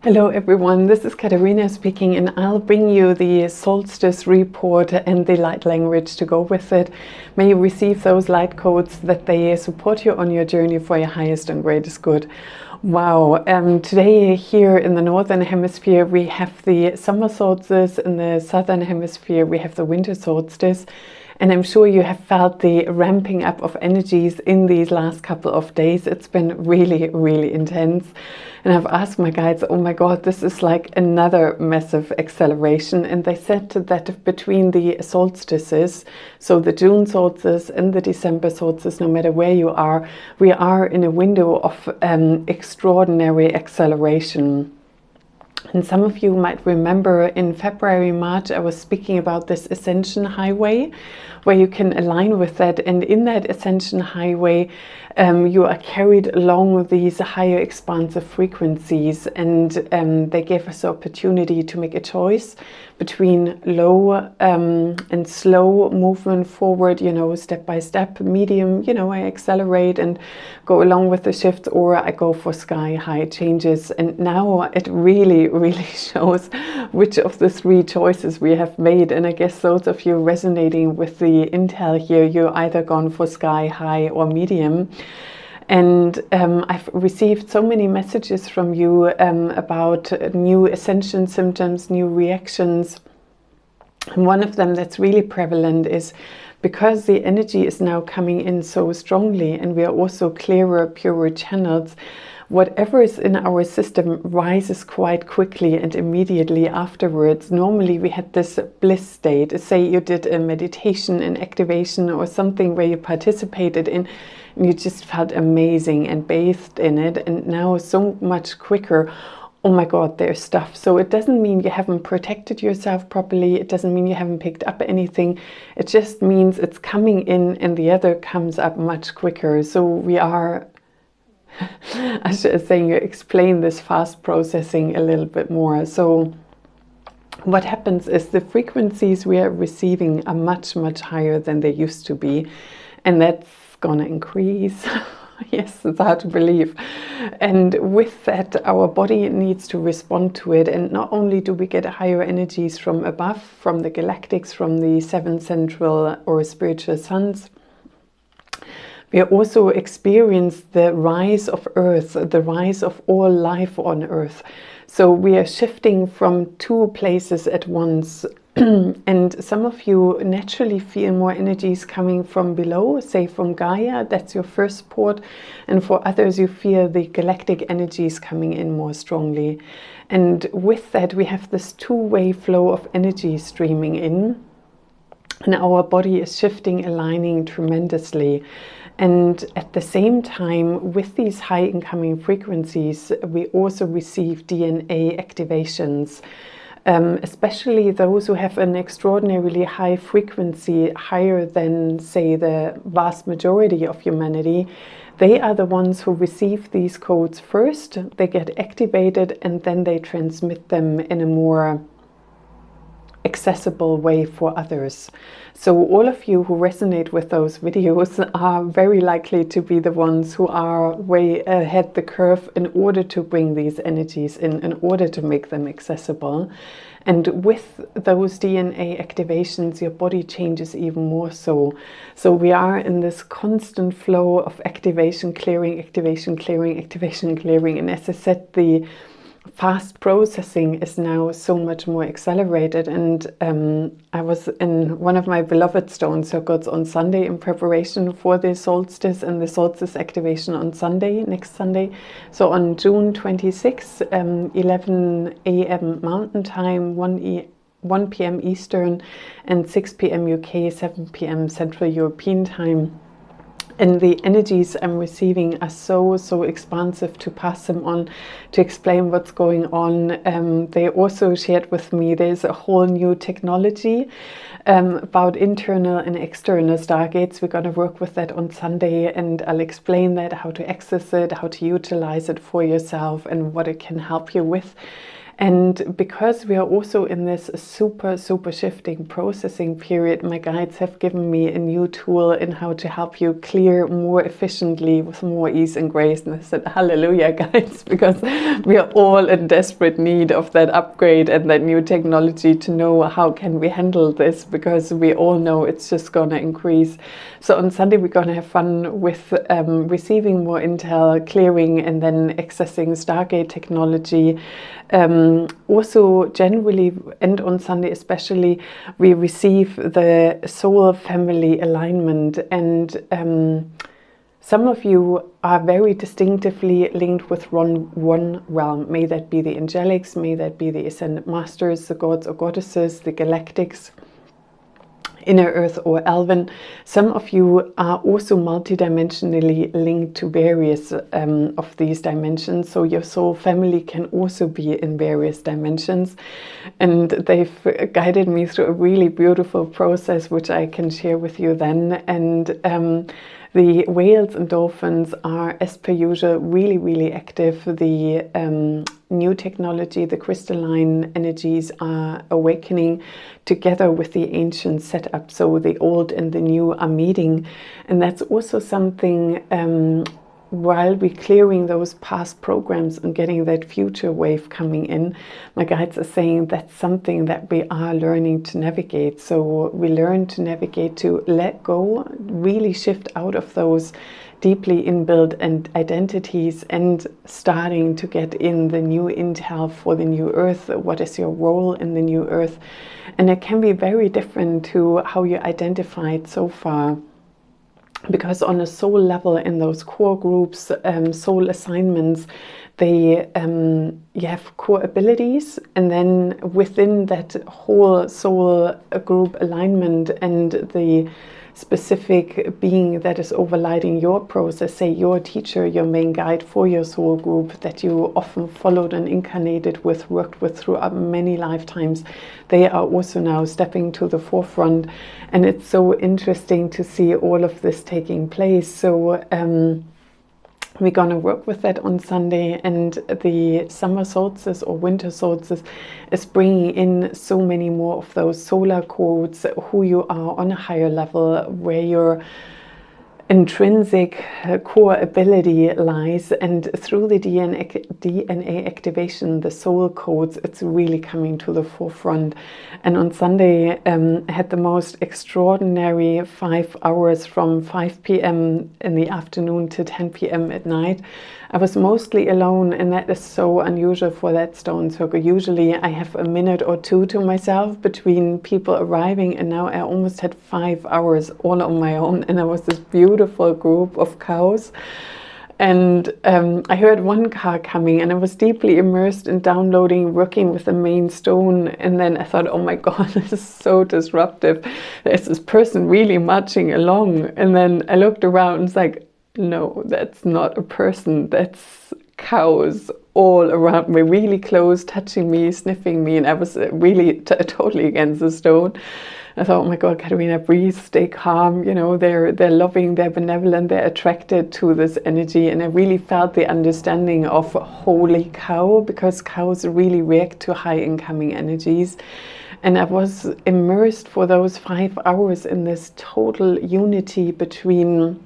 Hello everyone, this is Katarina speaking, and I'll bring you the solstice report and the light language to go with it. May you receive those light codes that they support you on your journey for your highest and greatest good. Wow, today here in the Northern Hemisphere we have the summer solstice, in the Southern Hemisphere we have the winter solstice. And I'm sure you have felt the ramping up of energies in these last couple of days. It's been really, really intense. And I've asked my guides, oh my God, this is like another massive acceleration. And they said that between the solstices, so the June solstice and the December solstice, no matter where you are, we are in a window of extraordinary acceleration. And some of you might remember in February, March, I was speaking about this ascension highway, where you can align with that. And in that ascension highway, you are carried along these higher expansive frequencies. And they gave us the opportunity to make a choice between low and slow movement forward, you know, step by step, medium, you know, I accelerate and go along with the shift, or I go for sky high changes. And now it really shows which of the three choices we have made. And I guess those of you resonating with the intel here, you're either gone for sky high or medium. And I've received so many messages from you about new ascension symptoms, new reactions. And one of them that's really prevalent is because the energy is now coming in so strongly, and we are also clearer, purer channels, whatever is in our system rises quite quickly and immediately afterwards. Normally we had this bliss state. Say you did a meditation, an activation, or something where you participated in, and you just felt amazing and bathed in it. And now so much quicker, oh my God, there's stuff. So it doesn't mean you haven't protected yourself properly. It doesn't mean you haven't picked up anything. It just means it's coming in and the other comes up much quicker. So we are, I was saying, you explain this fast processing a little bit more. So what happens is the frequencies we are receiving are much higher than they used to be, and that's gonna increase. Yes, it's hard to believe. And with that, our body needs to respond to it. And not only do we get higher energies from above, from the galactics, from the 7 central or spiritual suns, we also experience the rise of Earth, the rise of all life on Earth. So we are shifting from two places at once. And some of you naturally feel more energies coming from below, say from Gaia, that's your first port. And for others, you feel the galactic energies coming in more strongly. And with that, we have this two-way flow of energy streaming in. And our body is shifting, aligning tremendously. And at the same time, with these high incoming frequencies, we also receive DNA activations. Especially those who have an extraordinarily high frequency, higher than, say, the vast majority of humanity, they are the ones who receive these codes first. They get activated and then they transmit them in a more accessible way for others. So all of you who resonate with those videos are very likely to be the ones who are way ahead the curve in order to bring these energies in order to make them accessible. And with those DNA activations, your body changes even more so. So we are in this constant flow of activation, clearing, activation, clearing, activation, clearing. And as I said, the fast processing is now so much more accelerated. And I was in one of my beloved stone circles on Sunday in preparation for the solstice and the solstice activation on Sunday, next Sunday. So on June 26, 11 a.m. Mountain Time, 1 p.m. Eastern, and 6 p.m. UK, 7 p.m. Central European Time. And the energies I'm receiving are so expansive to pass them on, to explain what's going on. They also shared with me there's a whole new technology about internal and external stargates. We're going to work with that on Sunday, and I'll explain that, how to access it, how to utilize it for yourself, and what it can help you with. And because we are also in this super shifting processing period, my guides have given me a new tool in how to help you clear more efficiently with more ease and grace. And I said, hallelujah, guys, because we are all in desperate need of that upgrade and that new technology to know how can we handle this, because we all know it's just going to increase. So on Sunday, we're going to have fun with receiving more intel, clearing, and then accessing Stargate technology. Also generally, and on Sunday especially, we receive the soul family alignment, and some of you are very distinctively linked with one realm. May that be the angelics, may that be the ascended masters, the gods or goddesses, the galactics, inner earth or elven. Some of you are also multidimensionally linked to various of these dimensions, so your soul family can also be in various dimensions. And they've guided me through a really beautiful process, which I can share with you then. And the whales and dolphins are, as per usual, really active. The new technology, the crystalline energies, are awakening together with the ancient setup. So the old and the new are meeting. And that's also something, while we're clearing those past programs and getting that future wave coming in, my guides are saying that's something that we are learning to navigate. So we learn to navigate, to let go, really shift out of those deeply inbuilt and identities, and starting to get in the new intel for the new earth. What is your role in the new earth? And it can be very different to how you identified so far. Because on a soul level, in those core groups, soul assignments, they you have core abilities, and then within that whole soul group alignment and the specific being that is overlighting your process, say your teacher, your main guide for your soul group that you often followed and incarnated with, worked with throughout many lifetimes, they are also now stepping to the forefront. And it's so interesting to see all of this taking place. So we're going to work with that on Sunday, and the summer solstice or winter solstice is bringing in so many more of those solar codes, who you are on a higher level, where your intrinsic core ability lies, and through the DNA activation, the soul codes, it's really coming to the forefront. And on Sunday, I had the most extraordinary 5 hours from 5 p.m. in the afternoon to 10 p.m. at night. I was mostly alone, and that is so unusual for that stone circle. Usually I have a minute or two to myself between people arriving, and now I almost had 5 hours all on my own. And there was this beautiful group of cows, and I heard one car coming, and I was deeply immersed in downloading, working with the main stone. And then I thought, oh my God, this is so disruptive. There's this person really marching along. And then I looked around and it's like, no, that's not a person, that's cows all around me, really close, touching me, sniffing me, and I was really totally against the stone. I thought, oh my God, Katerina, breathe, stay calm. You know, they're loving, they're benevolent, they're attracted to this energy. And I really felt the understanding of holy cow, because cows really react to high incoming energies. And I was immersed for those 5 hours in this total unity between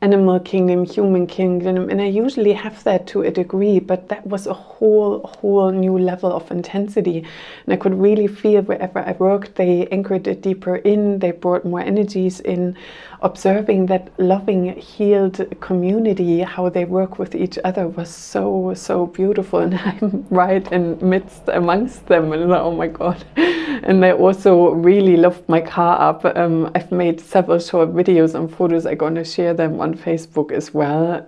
animal kingdom, human kingdom, and I usually have that to a degree, but that was a whole new level of intensity. And I could really feel wherever I worked, they anchored it deeper in, they brought more energies in, observing that loving, healed community, how they work with each other was so beautiful. And I'm right in midst amongst them, and oh my God. And they also really loved my car up. I've made several short videos and photos. I'm going to share them on Facebook as well.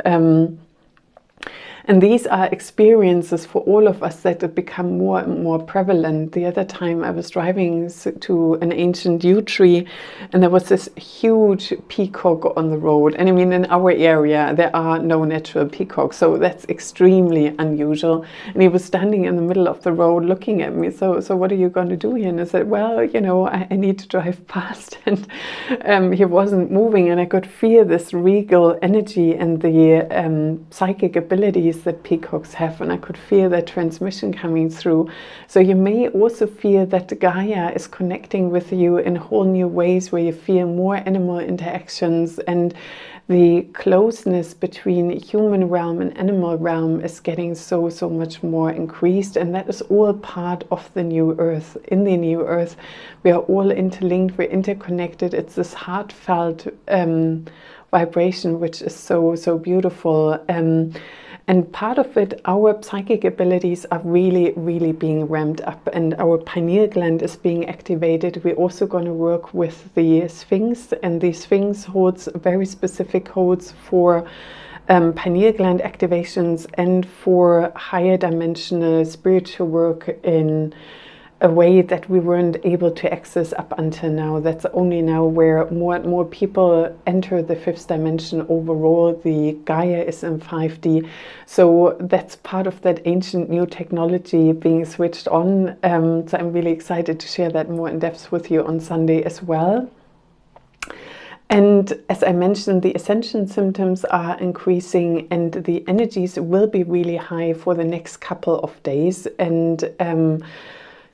And these are experiences for all of us that have become more and more prevalent. The other time I was driving to an ancient yew tree, and there was this huge peacock on the road. And I mean, in our area, there are no natural peacocks, so that's extremely unusual. And he was standing in the middle of the road looking at me. So what are you going to do here? And I said, well, you know, I need to drive past. And he wasn't moving, and I could feel this regal energy and the psychic abilities abilities that peacocks have, and I could feel that transmission coming through. So you may also feel that Gaia is connecting with you in whole new ways, where you feel more animal interactions, and the closeness between human realm and animal realm is getting so much more increased. And that is all part of the new earth. In the new earth, we are all interlinked, we're interconnected. It's this heartfelt vibration, which is so beautiful. And part of it, our psychic abilities are really being ramped up, and our pineal gland is being activated. We're also going to work with the Sphinx, and the Sphinx holds very specific codes for pineal gland activations and for higher dimensional spiritual work in a way that we weren't able to access up until now. That's only now where more and more people enter the fifth dimension overall. The Gaia is in 5D. So that's part of that ancient new technology being switched on. So I'm really excited to share that more in depth with you on Sunday as well. And as I mentioned, the ascension symptoms are increasing, and the energies will be really high for the next couple of days, and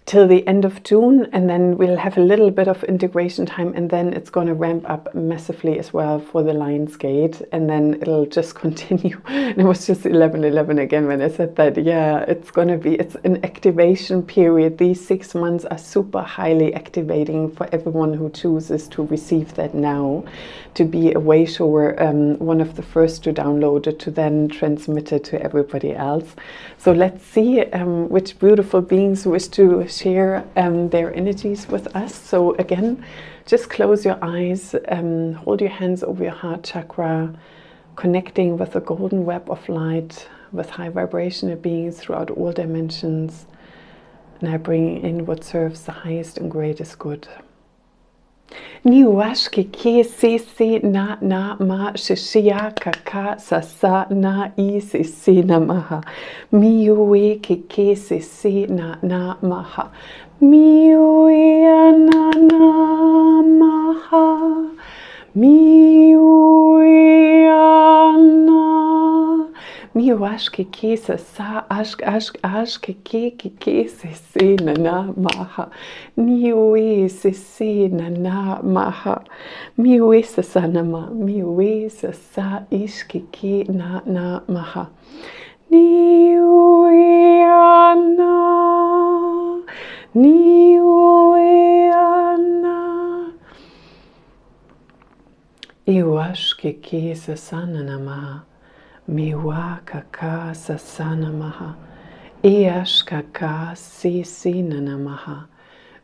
till the end of June, and then we'll have a little bit of integration time, and then it's going to ramp up massively as well for the Lion's Gate, and then it'll just continue. And it was just 11:11 again when I said that. Yeah, it's an activation period. These 6 months are super highly activating for everyone who chooses to receive that now, to be a way shower, one of the first to download it, to then transmit it to everybody else. So let's see which beautiful beings wish to share their energies with us. So again, just close your eyes, hold your hands over your heart chakra, connecting with the golden web of light, with high vibrational beings throughout all dimensions. And I bring in what serves the highest and greatest good. Ni washke ke se na ma shishia kaka sasa na I se na maha. Miwe ke se na maha. Miwe na maha. Miwe na. Mi washke ke sa ashke ke se na maha. Miwe se na maha. Miwe sa na ma. Miwe sa ishke ke na maha. Niwe na. Niwe na. Iwashke ke sa na maha. Miwa kaka sasana maha. Eash kaka si na maha.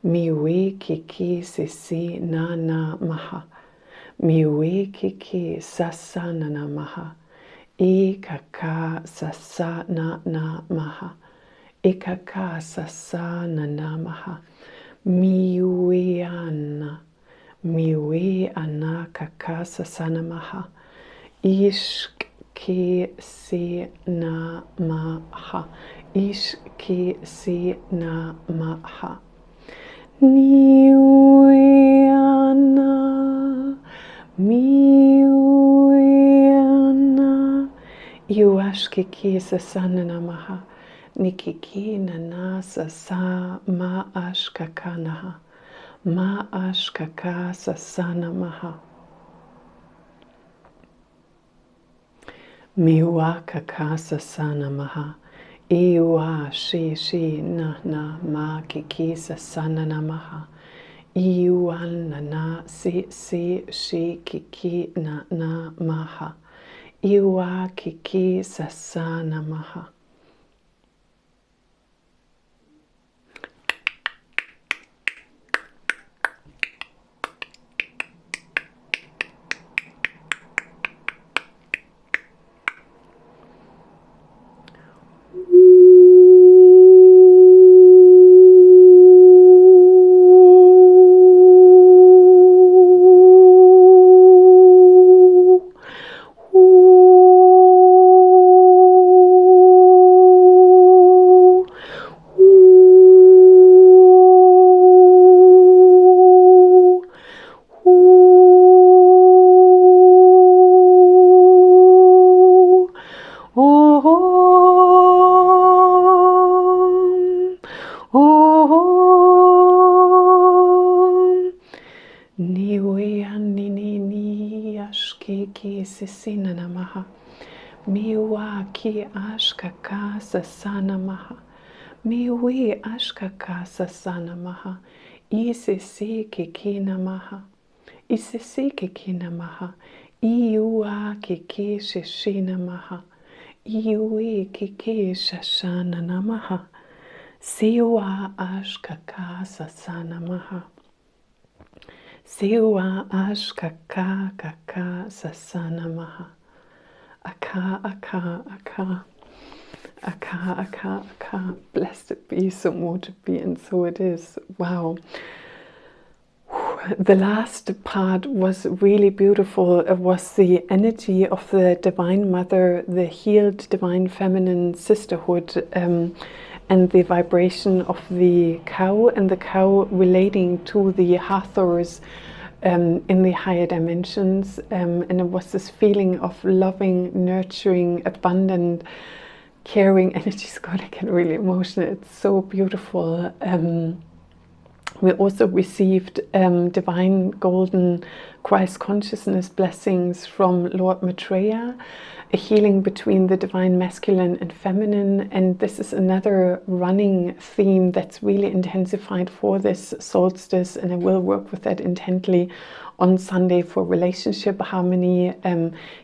Miwe kiki si na maha. Miwe kiki sasana na maha. E kaka sasa na maha. E kaka sasa na maha. Miwe ana. Miwe ana kaka sasana maha. Ishk ke se na maha. Ishke se na maha. Miwe ana. Miwe ana. Iwashke ke sasana na maha. Nikiki na sasa ma ashkaka naha. Ma ashkaka sasana maha. Miwa kakasa sana maha. Iwa shi na ma kikisa sana na maha. Iwa na si shi kiki na maha. Iwa kikisa sana maha. Om Niwe Nini Ni Ashkiki Sisina Namaha Miwa Ki Ashkaka Sasana Maha Miwi Ashkaka Sasana Maha Isisi Kiki Namaha Isisi Kiki Namaha Iua Kiki Shishina Maha Iui Kiki Shashana Namaha Siwa Ashkaka Sasana Maha Siwa Ashkaka Kaka Sasana Maha Aka Aka Aka Aka Aka Aka. Blessed be, so mote it be, and so it is. Wow. The last part was really beautiful. It was the energy of the Divine Mother, the healed Divine Feminine Sisterhood, and the vibration of the cow, and the cow relating to the Hathors in the higher dimensions. And it was this feeling of loving, nurturing, abundant, caring energies. God, I get really emotional. It's so beautiful. We also received divine golden Christ consciousness blessings from Lord Maitreya, a healing between the divine masculine and feminine. And this is another running theme that's really intensified for this solstice, and I will work with that intently on Sunday for relationship harmony,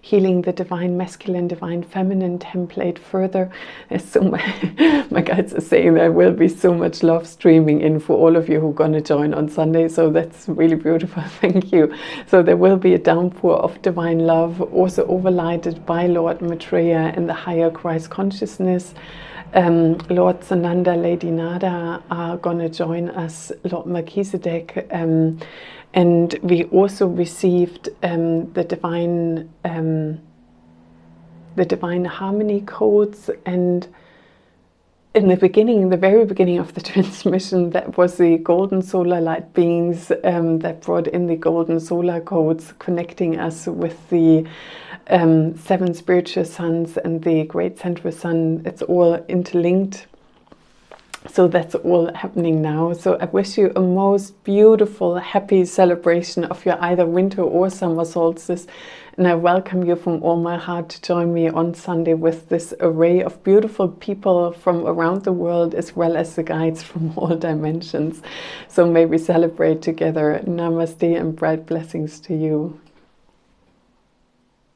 healing the divine masculine, divine feminine template further. So my guides are saying there will be so much love streaming in for all of you who are going to join on Sunday, so that's really beautiful. Thank you. So there will be a downpour of divine love, also overlighted by Lord Maitreya and the higher Christ consciousness. Lord Sananda, Lady Nada are going to join us, Lord Melchizedek, and we also received the divine harmony codes. And in the beginning, the very beginning of the transmission, that was the golden solar light beings that brought in the golden solar codes, connecting us with the 7 spiritual suns and the great central sun. It's all interlinked. So that's all happening now. So I wish you a most beautiful, happy celebration of your either winter or summer solstice. And I welcome you from all my heart to join me on Sunday with this array of beautiful people from around the world, as well as the guides from all dimensions. So may we celebrate together. Namaste and bright blessings to you.